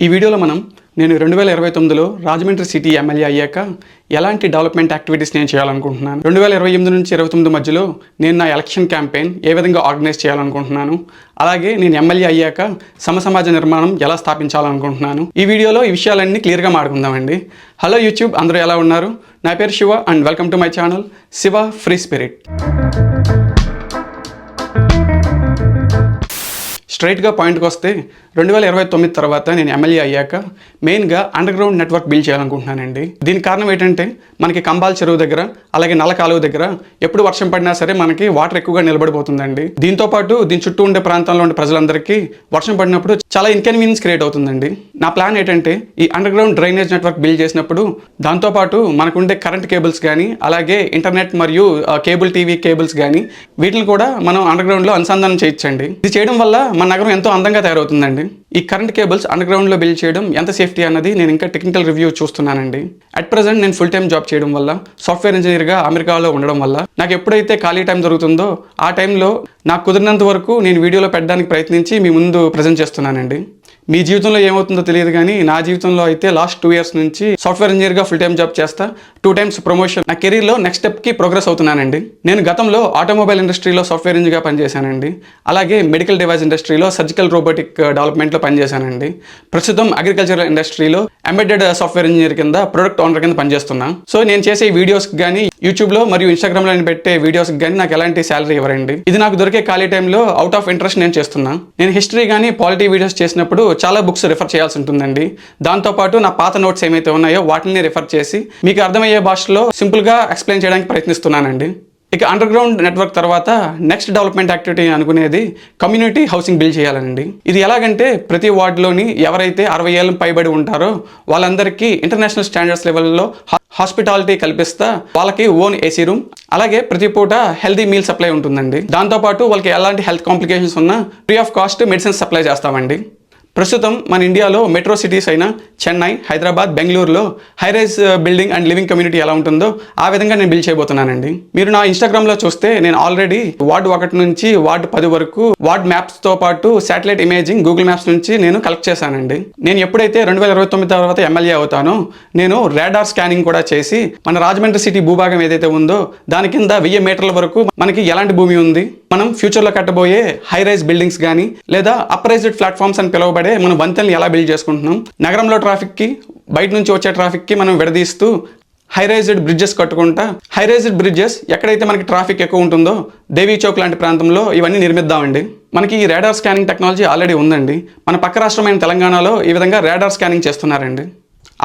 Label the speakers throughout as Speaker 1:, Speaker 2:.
Speaker 1: ఈ వీడియోలో నేను 2029లో రాజమండ్రి సిటీ ఎమ్మెల్యే అయ్యాక ఎలాంటి డెవలప్మెంట్ యాక్టివిటీస్ నేను చేయాలనుకుంటున్నాను, 2028 నుంచి 29 మధ్యలో నేను నా ఎలక్షన్ క్యాంపెయిన్ ఏ విధంగా ఆర్గనైజ్ చేయాలనుకుంటున్నాను, అలాగే నేను ఎమ్మెల్యే అయ్యాక సమాజ నిర్మాణం ఎలా స్థాపించాలనుకుంటున్నాను. ఈ వీడియోలో ఈ విషయాలన్నీ క్లియర్గా మాట్లాడుకుందామండి. హలో యూట్యూబ్, అందరూ ఎలా ఉన్నారు? నా పేరు Shiva and welcome to my channel Shiva free spirit. స్ట్రైట్గా పాయింట్కి వస్తే 2029 తర్వాత నేను ఎమ్మెల్యే అయ్యాక మెయిన్గా అండర్ గ్రౌండ్ నెట్వర్క్ బిల్డ్ చేయాలనుకుంటున్నానండి. దీనికి కారణం ఏంటంటే మనకి కంబాల్ చెరువు దగ్గర అలాగే నల్ల కాలువ దగ్గర ఎప్పుడు వర్షం పడినా సరే మనకి వాటర్ ఎక్కువగా నిలబడిపోతుందండి. దీంతోపాటు దీని చుట్టూ ఉండే ప్రాంతంలో ఉండే ప్రజలందరికీ వర్షం పడినప్పుడు చాలా ఇన్కన్వీనియన్స్ క్రియేట్ అవుతుందండి. నా ప్లాన్ ఏంటంటే ఈ under ground drainage network build చేసినప్పుడు దాంతోపాటు మనకుండే కరెంట్ కేబుల్స్ కానీ అలాగే ఇంటర్నెట్ మరియు కేబుల్ టీవీ కేబుల్స్ కానీ వీటిని కూడా మనం అండర్ గ్రౌండ్లో అనుసంధానం చేయొచ్చండి. ఇది చేయడం వల్ల మన నగరం ఎంతో అందంగా తయారవుతుందండి. ఈ కరెంట్ కేబుల్స్ అండర్ గ్రౌండ్లో బిల్డ్ చేయడం ఎంత సేఫ్టీ అన్నది నేను ఇంకా టెక్నికల్ రివ్యూ చూస్తున్నానండి. అట్ ప్రెజెంట్ నేను ఫుల్ టైం జాబ్ చేయడం వల్ల, సాఫ్ట్వేర్ ఇంజనీర్గా అమెరికాలో ఉండడం వల్ల నాకు ఎప్పుడైతే ఖాళీ టైం దొరుకుతుందో ఆ టైంలో నాకు కుదిరినంత వరకు నేను వీడియోలో పెట్టడానికి ప్రయత్నించి మీ ముందు ప్రజెంట్ చేస్తున్నానండి. మీ జీవితంలో ఏమవుతుందో తెలియదు కానీ నా జీవితంలో అయితే లాస్ట్ 2 years నుంచి సాఫ్ట్వేర్ ఇంజనీర్గా ఫుల్ టైం జాబ్ చేస్తా, 2 times ప్రమోషన్, నా కెరీర్లో నెక్స్ట్ స్టెప్కి ప్రోగ్రెస్ అవుతున్నానండి. నేను గతంలో ఆటోమొబైల్ ఇండస్ట్రీలో సాఫ్ట్వేర్ ఇంజనీర్గా పనిచేశానండి. అలాగే మెడికల్ డివైస్ ఇండస్ట్రీలో సర్జికల్ రోబోటిక్ డెవలప్మెంట్లో పనిచేశానండి. ప్రస్తుతం అగ్రికల్చరల్ ఇండస్ట్రీలో ఎంబెడెడ్ సాఫ్ట్వేర్ ఇంజనీర్ కింద ప్రొడక్ట్ ఓనర్ కింద పనిచేస్తున్నాను. సో నేను చేసే వీడియోస్కి కానీ యూట్యూబ్లో మరియు ఇన్స్టాగ్రామ్లో నేను పెట్టే వీడియోస్కి కానీ నాకు ఎలాంటి శాలరీ ఇవ్వరండి. ఇది నాకు దొరికే ఖాళీ టైంలో అవుట్ ఆఫ్ ఇంట్రెస్ట్ నేను చేస్తున్నా. నేను హిస్టరీ కానీ పాలిటీ వీడియోస్ చేసినప్పుడు చాలా బుక్స్ రిఫర్ చేయాల్సి ఉంటుందండి. దాంతోపాటు నా పాత నోట్స్ ఏమైతే ఉన్నాయో వాటిని రిఫర్ చేసి మీకు అర్థమయ్యే భాషలో సింపుల్గా ఎక్స్ప్లెయిన్ చేయడానికి ప్రయత్నిస్తున్నానండి. ఇక అండర్ గ్రౌండ్ నెట్వర్క్ తర్వాత నెక్స్ట్ డెవలప్మెంట్ యాక్టివిటీ అనుకునేది కమ్యూనిటీ హౌసింగ్ బిల్డ్ చేయాలండి. ఇది ఎలాగంటే ప్రతి వార్డులోని ఎవరైతే 60 ఏళ్ళు పైబడి ఉంటారో వాళ్ళందరికీ ఇంటర్నేషనల్ స్టాండర్డ్స్ లెవెల్లో హాస్పిటాలిటీ కల్పిస్తా వాళ్ళకి ఓన్ ఏసీ రూమ్, అలాగే ప్రతి పూట హెల్దీ మీల్ సప్లై ఉంటుందండి. దాంతోపాటు వాళ్ళకి ఎలాంటి హెల్త్ కాంప్లికేషన్స్ ఉన్నా free of cost medicines supply చేస్తామండి. ప్రస్తుతం మన ఇండియాలో మెట్రో సిటీస్ అయిన చెన్నై, హైదరాబాద్, బెంగళూరులో high-rise building and living community ఎలా ఉంటుందో ఆ విధంగా నేను బిల్డ్ చేయబోతున్నానండి. మీరు నా ఇన్స్టాగ్రామ్లో చూస్తే నేను ఆల్రెడీ వార్డ్ 1 నుంచి వార్డ్ 10 వరకు వార్డ్ మ్యాప్స్తో పాటు శాటిలైట్ ఇమేజింగ్ గూగుల్ మ్యాప్స్ నుంచి నేను కలెక్ట్ చేశానండి. నేను ఎప్పుడైతే 2029 తర్వాత ఎమ్మెల్యే అవుతానో నేను రాడార్ స్కానింగ్ కూడా చేసి మన రాజమండ్రి సిటీ భూభాగం ఏదైతే ఉందో దాని కింద 1000 మీటర్ల వరకు మనకి ఎలాంటి భూమి ఉంది, మనం ఫ్యూచర్లో కట్టబోయే హైరైజ్ బిల్డింగ్స్ కానీ లేదా అప్రైజ్డ్ ప్లాట్ఫామ్స్ అని పిలువబడే మనం వంతెనలు ఎలా బిల్డ్ చేసుకుంటున్నాం, నగరంలో ట్రాఫిక్కి బయట నుంచి వచ్చే ట్రాఫిక్కి మనం విడదీస్తూ హైరైజ్డ్ బ్రిడ్జెస్ కట్టుకుంటా, హైరైజ్డ్ బ్రిడ్జెస్ ఎక్కడైతే మనకి ట్రాఫిక్ ఎక్కువ ఉంటుందో దేవీ చౌక్ లాంటి ప్రాంతంలో ఇవన్నీ నిర్మిద్దామండి. మనకి ఈ రాడార్ స్కానింగ్ టెక్నాలజీ ఆల్రెడీ ఉందండి. మన పక్క రాష్ట్రమైన తెలంగాణలో ఈ విధంగా రాడార్ స్కానింగ్ చేస్తున్నారండి.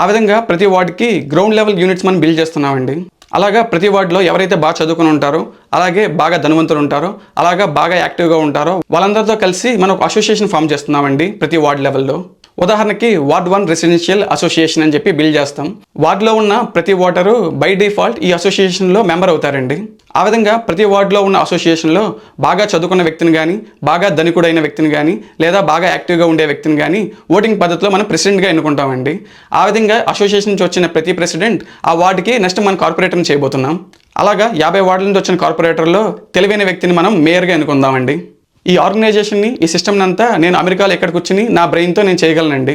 Speaker 1: ఆ విధంగా ప్రతి వార్డుకి గ్రౌండ్ లెవెల్ యూనిట్స్ మనం బిల్డ్ చేస్తున్నామండి. అలాగా ప్రతి వార్డులో ఎవరైతే బాగా చదువుకుని ఉంటారో, అలాగే బాగా ధనవంతులు ఉంటారో, అలాగా బాగా యాక్టివ్గా ఉంటారో వాళ్ళందరితో కలిసి మనం ఒక అసోసియేషన్ ఫామ్ చేస్తున్నామండి ప్రతి వార్డు లెవెల్లో. ఉదాహరణకి వార్డ్ 1 రెసిడెన్షియల్ అసోసియేషన్ అని చెప్పి బిల్డ్ చేస్తాం. వార్డులో ఉన్న ప్రతి ఓటరు బై డిఫాల్ట్ ఈ అసోసియేషన్లో మెంబర్ అవుతారండి. ఆ విధంగా ప్రతి వార్డులో ఉన్న అసోసియేషన్లో బాగా చదువుకున్న వ్యక్తిని కానీ, బాగా ధనికుడైన వ్యక్తిని కానీ, లేదా బాగా యాక్టివ్గా ఉండే వ్యక్తిని కానీ ఓటింగ్ పద్ధతిలో మనం ప్రెసిడెంట్గా ఎన్నుకుంటామండి. ఆ విధంగా అసోసియేషన్ నుంచి వచ్చిన ప్రతి ప్రెసిడెంట్ ఆ వార్డుకి నెక్స్ట్ మనం కార్పొరేటర్ని చేయబోతున్నాం. అలాగా 50 వార్డుల నుంచి వచ్చిన కార్పొరేటర్లో తెలివైన వ్యక్తిని మనం మేయర్గా ఎన్నుకుందామండి. ఈ ఆర్గనైజేషన్ని, ఈ సిస్టమ్ని అంతా నేను అమెరికాలో ఎక్కడ కూర్చుని నా బ్రెయిన్తో నేను చేయగలనండి.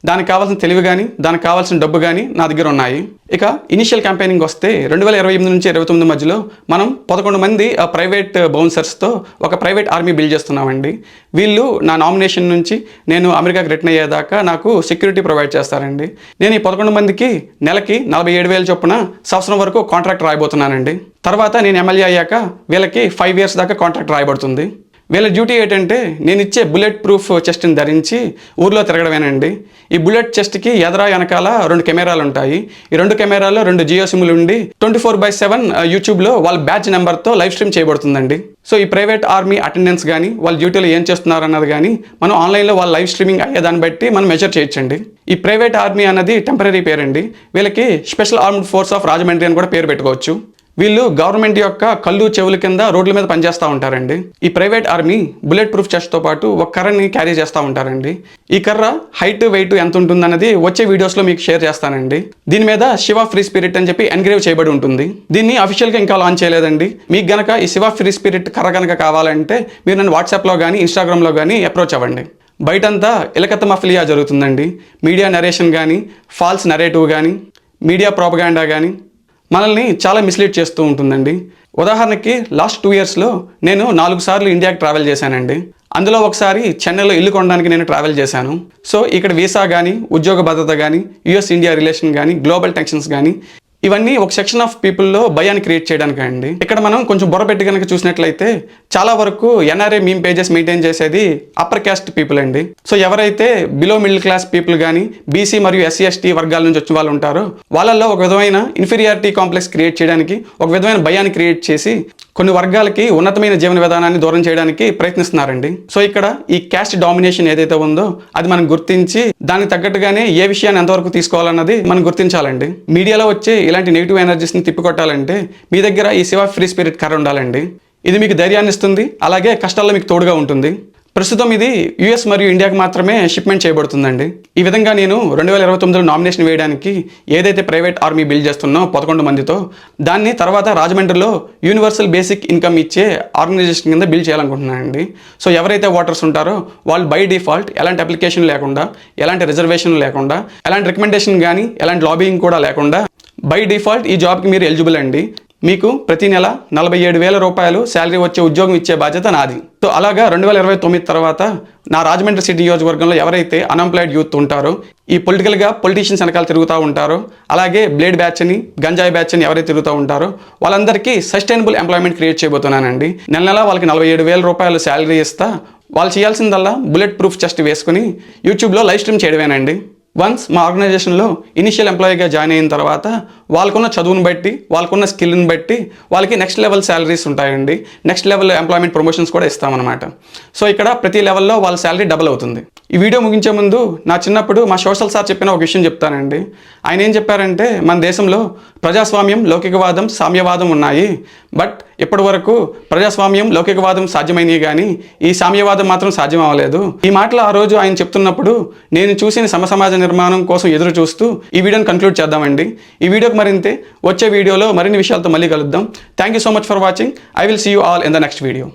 Speaker 1: దానికి కావాల్సిన తెలివి కానీ, దానికి కావాల్సిన డబ్బు కానీ నా దగ్గర ఉన్నాయి. ఇక ఇనిషియల్ క్యాంపెయినింగ్ వస్తే 2028 నుంచి 29 మధ్యలో మనం 11 మంది ప్రైవేట్ బౌన్సర్స్తో ఒక ప్రైవేట్ ఆర్మీ బిల్డ్ చేస్తున్నామండి. వీళ్ళు నా నామినేషన్ నుంచి నేను అమెరికాకి రిటర్న్ అయ్యేదాకా నాకు సెక్యూరిటీ ప్రొవైడ్ చేస్తారండి. నేను ఈ 11 మందికి నెలకి 47,000 చొప్పున సంవత్సరం వరకు కాంట్రాక్ట్ రాయబోతున్నానండి. తర్వాత నేను ఎమ్మెల్యే అయ్యాక వీళ్ళకి 5 years దాకా కాంట్రాక్ట్ రాయబడుతుంది. వీళ్ళ డ్యూటీ ఏంటంటే నేను ఇచ్చే బుల్లెట్ ప్రూఫ్ చెస్ట్ని ధరించి ఊర్లో తిరగడమేనండి. ఈ బుల్లెట్ చెస్ట్కి ఎదరా వెనకాల 2 కెమెరాలు ఉంటాయి. ఈ 2 కెమెరాల్లో 2 జియో సిమ్లు ఉండి 24/7 యూట్యూబ్లో వాళ్ళ బ్యాచ్ నెంబర్తో లైవ్ స్ట్రీమ్ చేయబడుతుందండి. సో ఈ ప్రైవేట్ ఆర్మీ అటెండెన్స్ కానీ వాళ్ళ డ్యూటీలో ఏం చేస్తున్నారు అన్నది కానీ మనం ఆన్లైన్లో వాళ్ళ లైవ్ స్ట్రీమింగ్ అయ్యేదాన్ని బట్టి మనం మెజర్ చేయొచ్చండి. ఈ ప్రైవేట్ ఆర్మీ అన్నది టెంపరీ పేరండి. వీళ్ళకి special armed force of Rajahmundry అని కూడా పేరు పెట్టుకోవచ్చు. వీళ్ళు గవర్నమెంట్ యొక్క కళ్ళు చెవుల కింద రోడ్ల మీద పనిచేస్తూ ఉంటారండి. ఈ ప్రైవేట్ ఆర్మీ బుల్లెట్ ప్రూఫ్ చెస్ట్తో పాటు ఒక కర్రని క్యారీ చేస్తూ ఉంటారండి. ఈ కర్ర హైట్ వెయిట్ ఎంత ఉంటుందన్నది వచ్చే వీడియోస్లో మీకు షేర్ చేస్తానండి. దీని మీద శివ ఫ్రీ స్పిరిట్ అని చెప్పి ఎన్గ్రేవ్ చేయబడి ఉంటుంది. దీన్ని అఫీషియల్గా ఇంకా లాంచ్ చేయలేదండి. మీకు గనక ఈ శివ ఫ్రీ స్పిరిట్ కర్ర కనుక కావాలంటే మీరు నన్ను వాట్సాప్లో కానీ ఇన్స్టాగ్రామ్లో కానీ అప్రోచ్ అవ్వండి. బయటంతా ఇలకత్త మఫ్లియా జరుగుతుందండి. మీడియా నరేషన్ కానీ, ఫాల్స్ నరేటివ్ కానీ, మీడియా ప్రోపగాండా కానీ మనల్ని చాలా మిస్లీడ్ చేస్తూ ఉంటుందండి. ఉదాహరణకి లాస్ట్ 2 ఇయర్స్లో నేను 4 సార్లు ఇండియాకి ట్రావెల్ చేశానండి. అందులో ఒకసారి చెన్నైలో ఇల్లు కొనడానికి నేను ట్రావెల్ చేశాను. సో ఇక్కడ వీసా కానీ, ఉద్యోగ భద్రత కానీ, యుఎస్ ఇండియా రిలేషన్ కానీ, గ్లోబల్ టెన్షన్స్ కానీ ఇవన్నీ ఒక సెక్షన్ ఆఫ్ పీపుల్లో భయాన్ని క్రియేట్ చేయడానికి అండి. ఇక్కడ మనం కొంచెం బుర్ర పెట్టి కనుక చూసినట్లయితే చాలా వరకు ఎన్ఆర్ఐ మీమ్ పేజెస్ మెయింటైన్ చేసేది అప్పర్ క్యాస్ట్ పీపుల్ అండి. సో ఎవరైతే బిలో మిడిల్ క్లాస్ పీపుల్ కానీ, బీసీ మరియు ఎస్సీ ఎస్టీ వర్గాల నుంచి వచ్చిన వాళ్ళు ఉంటారో వాళ్ళల్లో ఒక విధమైన ఇన్ఫీరియారిటీ కాంప్లెక్స్ క్రియేట్ చేయడానికి, ఒక విధమైన భయాన్ని క్రియేట్ చేసి కొన్ని వర్గాలకి ఉన్నతమైన జీవన విధానాన్ని దూరం చేయడానికి ప్రయత్నిస్తున్నారండి. సో ఇక్కడ ఈ క్యాస్ట్ డామినేషన్ ఏదైతే ఉందో అది మనం గుర్తించి దానికి తగ్గట్టుగానే ఏ విషయాన్ని ఎంతవరకు తీసుకోవాలన్నది మనం గుర్తించాలండి. మీడియాలో వచ్చే ఇలాంటి నెగిటివ్ ఎనర్జీస్ని తిప్పికొట్టాలంటే మీ దగ్గర ఈ శివ ఫ్రీ స్పిరిట్ కర్ర ఉండాలండి. ఇది మీకు ధైర్యాన్ని ఇస్తుంది, అలాగే కష్టాల్లో మీకు తోడుగా ఉంటుంది. ప్రస్తుతం ఇది యుఎస్ మరియు ఇండియాకి మాత్రమే షిప్మెంట్ చేయబడుతుందండి. ఈ విధంగా నేను 2029లో నామినేషన్ వేయడానికి ఏదైతే ప్రైవేట్ ఆర్మీ బిల్డ్ చేస్తున్నో 11 మందితో దాన్ని తర్వాత రాజమండ్రిలో యూనివర్సల్ బేసిక్ ఇన్కమ్ ఇచ్చే ఆర్గనైజేషన్ కింద బిల్డ్ చేయాలనుకుంటున్నానండి. సో ఎవరైతే ఓటర్స్ ఉంటారో వాళ్ళు బై డిఫాల్ట్ ఎలాంటి అప్లికేషన్ లేకుండా, ఎలాంటి రిజర్వేషన్ లేకుండా, ఎలాంటి రికమెండేషన్ కానీ, ఎలాంటి లాబింగ్ కూడా లేకుండా బై డిఫాల్ట్ ఈ జాబ్కి మీరు ఎలిజిబుల్ అండి. మీకు ప్రతి నెల 47,000 రూపాయలు శాలరీ వచ్చే ఉద్యోగం ఇచ్చే బాధ్యత నాది. సో అలాగా 2029 తర్వాత నా రాజమండ్రి సిటీ నియోజకవర్గంలో ఎవరైతే అన్ఎంప్లాయిడ్ యూత్ ఉంటారో, ఈ పొలిటీషియన్స్ వెనకాల తిరుగుతూ ఉంటారో, అలాగే బ్లేడ్ బ్యాచ్ అని, గంజాయి బ్యాచ్ అని ఎవరైతే తిరుగుతూ ఉంటారో వాళ్ళందరికీ సస్టైనబుల్ ఎంప్లాయ్మెంట్ క్రియేట్ చేయబోతున్నానండి. నెల వాళ్ళకి 47,000 రూపాయలు శాలరీ ఇస్తా వాళ్ళు చేయాల్సిందల్లా బుల్లెట్ ప్రూఫ్ చెస్ట్ వేసుకుని యూట్యూబ్లో లైవ్ స్ట్రీమ్ చేయడమేనండి. వన్స్ మా ఆర్గనైజేషన్లో ఇనిషియల్ ఎంప్లాయీగా జాయిన్ అయిన తర్వాత వాళ్ళకున్న చదువును బట్టి, వాళ్ళకున్న స్కిల్ని బట్టి వాళ్ళకి నెక్స్ట్ లెవెల్ శాలరీస్ ఉంటాయండి. నెక్స్ట్ లెవెల్ ఎంప్లాయ్మెంట్ ప్రమోషన్స్ కూడా ఇస్తామన్నమాట. సో ఇక్కడ ప్రతి లెవెల్లో వాళ్ళ శాలరీ డబుల్ అవుతుంది. ఈ వీడియో ముగించే ముందు నా చిన్నప్పుడు మా సోషల్ సార్ చెప్పిన ఒక విషయం చెప్తానండి. ఆయన ఏం చెప్పారంటే, మన దేశంలో ప్రజాస్వామ్యం, లౌకికవాదం, సామ్యవాదం ఉన్నాయి. బట్ ఇప్పటి వరకు ప్రజాస్వామ్యం, లౌకికవాదం సాధ్యమైనవి కానీ ఈ సామ్యవాదం మాత్రం సాధ్యం అవ్వలేదు. ఈ మాటలు ఆ రోజు ఆయన చెప్తున్నప్పుడు నేను చూసిన సమసమాజ నిర్మాణం కోసం ఎదురు చూస్తూ ఈ వీడియోని కంక్లూడ్ చేద్దామండి. ఈ వీడియోకి మరింతే వచ్చే వీడియోలో మరిన్ని విషయాలతో మళ్ళీ కలుద్దాం. Thank you so much for watching. I will see you all in the next video.